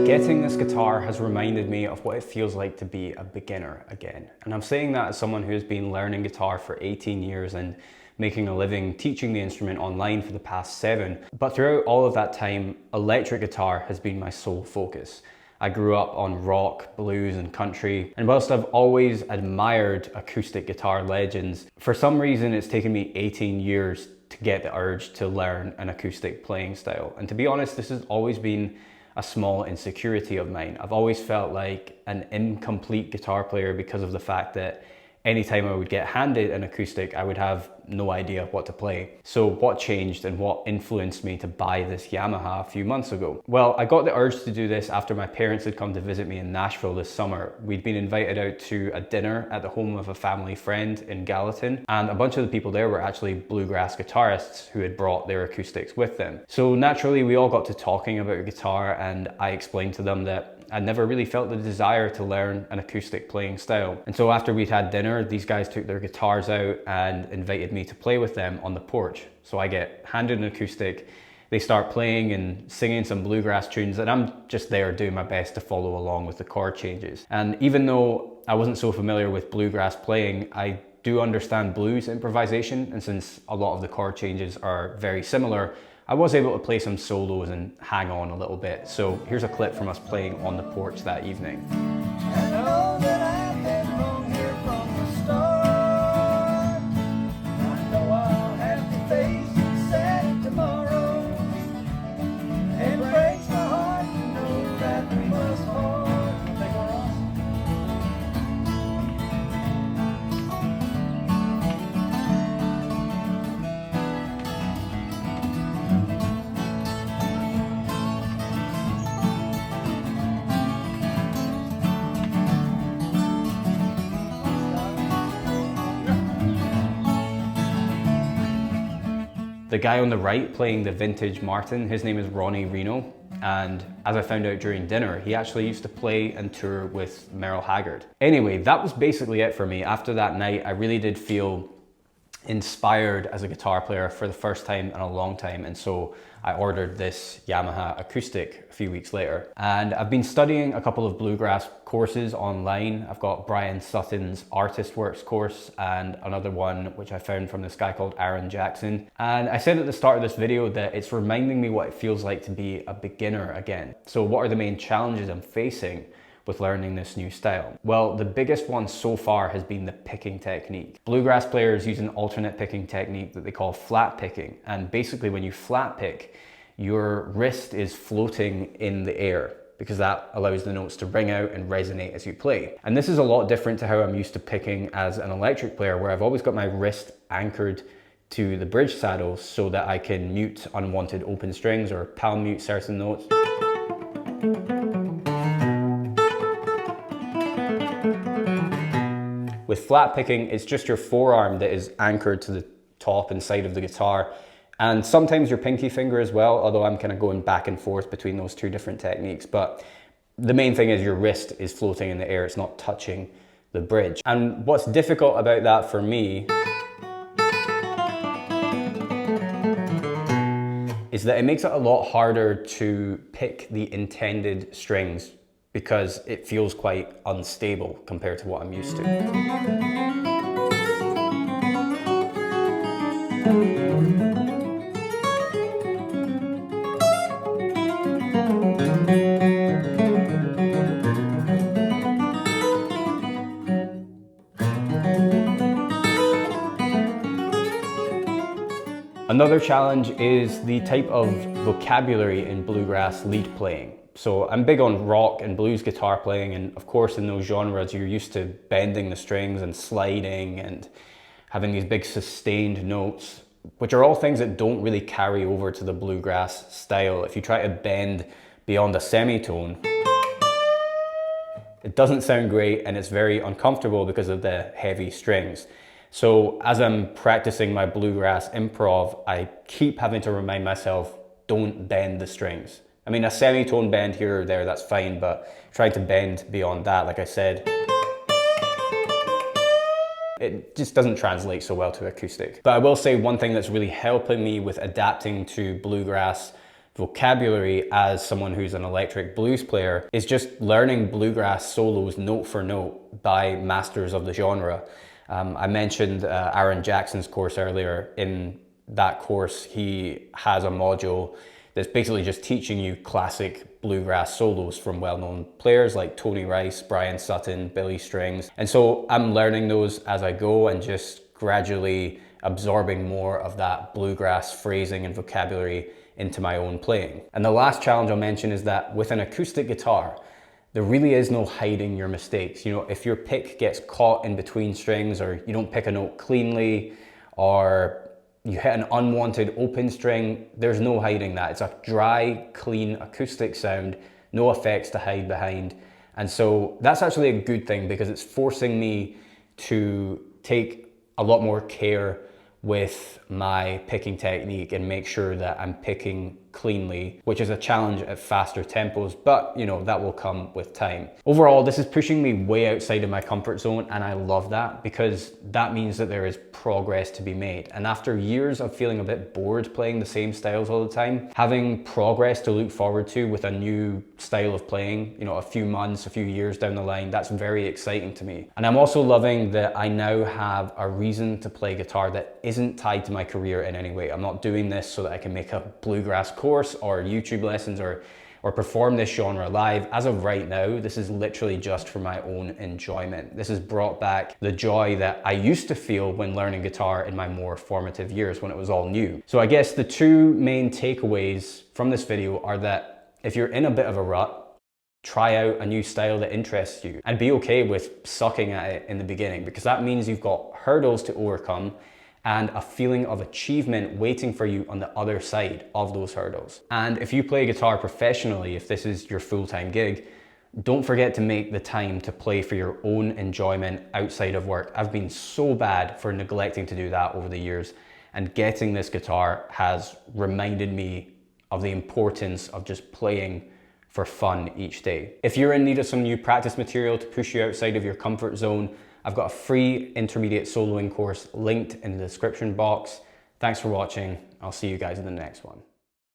Getting this guitar has reminded me of what it feels like to be a beginner again. And I'm saying that as someone who has been learning guitar for 18 years and making a living teaching the instrument online for the past 7. But throughout all of that time, electric guitar has been my sole focus. I grew up on rock, blues, and country, and whilst I've always admired acoustic guitar legends, for some reason it's taken me 18 years to get the urge to learn an acoustic playing style. And to be honest, this has always been a small insecurity of mine. I've always felt like an incomplete guitar player because of the fact that anytime I would get handed an acoustic, I would have no idea what to play. So what changed and what influenced me to buy this Yamaha a few months ago? Well, I got the urge to do this after my parents had come to visit me in Nashville this summer. We'd been invited out to a dinner at the home of a family friend in Gallatin, and a bunch of the people there were actually bluegrass guitarists who had brought their acoustics with them. So naturally, we all got to talking about guitar, and I explained to them that I never really felt the desire to learn an acoustic playing style. And so after we'd had dinner, these guys took their guitars out and invited me to play with them on the porch. So I get handed an acoustic, they start playing and singing some bluegrass tunes, and I'm just there doing my best to follow along with the chord changes. And even though I wasn't so familiar with bluegrass playing, I do understand blues improvisation, and since a lot of the chord changes are very similar, I was able to play some solos and hang on a little bit. So here's a clip from us playing on the porch that evening. I know that I've been wrong here from the start. I know I'll have to face it sad tomorrow. It breaks my heart to know that we must part. Think we're on. The guy on the right playing the vintage Martin, his name is Ronnie Reno, and as I found out during dinner, he actually used to play and tour with Merle Haggard. Anyway, that was basically it for me. After that night, I really did feel inspired as a guitar player for the first time in a long time, and so I ordered this Yamaha acoustic a few weeks later. And I've been studying a couple of bluegrass courses online. I've got Brian Sutton's Artist Works course and another one which I found from this guy called Aaron Jackson. And I said at the start of this video that it's reminding me what it feels like to be a beginner again. So what are the main challenges I'm facing with learning this new style? Well, the biggest one so far has been the picking technique. Bluegrass players use an alternate picking technique that they call flat picking. And basically when you flat pick, your wrist is floating in the air because that allows the notes to ring out and resonate as you play. And this is a lot different to how I'm used to picking as an electric player, where I've always got my wrist anchored to the bridge saddle so that I can mute unwanted open strings or palm mute certain notes. With flat picking, it's just your forearm that is anchored to the top and side of the guitar, and sometimes your pinky finger as well, although I'm kind of going back and forth between those two different techniques. But the main thing is your wrist is floating in the air, it's not touching the bridge. And what's difficult about that for me is that it makes it a lot harder to pick the intended strings because it feels quite unstable compared to what I'm used to. Another challenge is the type of vocabulary in bluegrass lead playing. So I'm big on rock and blues guitar playing, and of course in those genres you're used to bending the strings and sliding and having these big sustained notes, which are all things that don't really carry over to the bluegrass style. If you try to bend beyond a semitone, it doesn't sound great and it's very uncomfortable because of the heavy strings. So as I'm practicing my bluegrass improv, I keep having to remind myself, don't bend the strings. I mean, a semitone bend here or there, that's fine, but trying to bend beyond that, like I said, it just doesn't translate so well to acoustic. But I will say one thing that's really helping me with adapting to bluegrass vocabulary as someone who's an electric blues player is just learning bluegrass solos note for note by masters of the genre. I mentioned Aaron Jackson's course earlier. In that course, he has a module that's basically just teaching you classic bluegrass solos from well-known players like Tony Rice, Brian Sutton, Billy Strings. And so I'm learning those as I go and just gradually absorbing more of that bluegrass phrasing and vocabulary into my own playing. And the last challenge I'll mention is that with an acoustic guitar, there really is no hiding your mistakes. You know, if your pick gets caught in between strings, or you don't pick a note cleanly, or you hit an unwanted open string, there's no hiding that. It's a dry, clean acoustic sound, no effects to hide behind. And so that's actually a good thing because it's forcing me to take a lot more care with my picking technique and make sure that I'm picking cleanly, which is a challenge at faster tempos, but you know, that will come with time. Overall, this is pushing me way outside of my comfort zone, and I love that because that means that there is progress to be made. And after years of feeling a bit bored playing the same styles all the time, having progress to look forward to with a new style of playing, you know, a few months, a few years down the line, that's very exciting to me. And I'm also loving that I now have a reason to play guitar that isn't tied to my career in any way. I'm not doing this so that I can make a bluegrass course or YouTube lessons or perform this genre live. As of right now, this is literally just for my own enjoyment. This has brought back the joy that I used to feel when learning guitar in my more formative years when it was all new. So I guess the two main takeaways from this video are that if you're in a bit of a rut, try out a new style that interests you and be okay with sucking at it in the beginning, because that means you've got hurdles to overcome and a feeling of achievement waiting for you on the other side of those hurdles. And if you play guitar professionally, if this is your full-time gig, don't forget to make the time to play for your own enjoyment outside of work. I've been so bad for neglecting to do that over the years, and getting this guitar has reminded me of the importance of just playing for fun each day. If you're in need of some new practice material to push you outside of your comfort zone, I've got a free intermediate soloing course linked in the description box. Thanks for watching. I'll see you guys in the next one.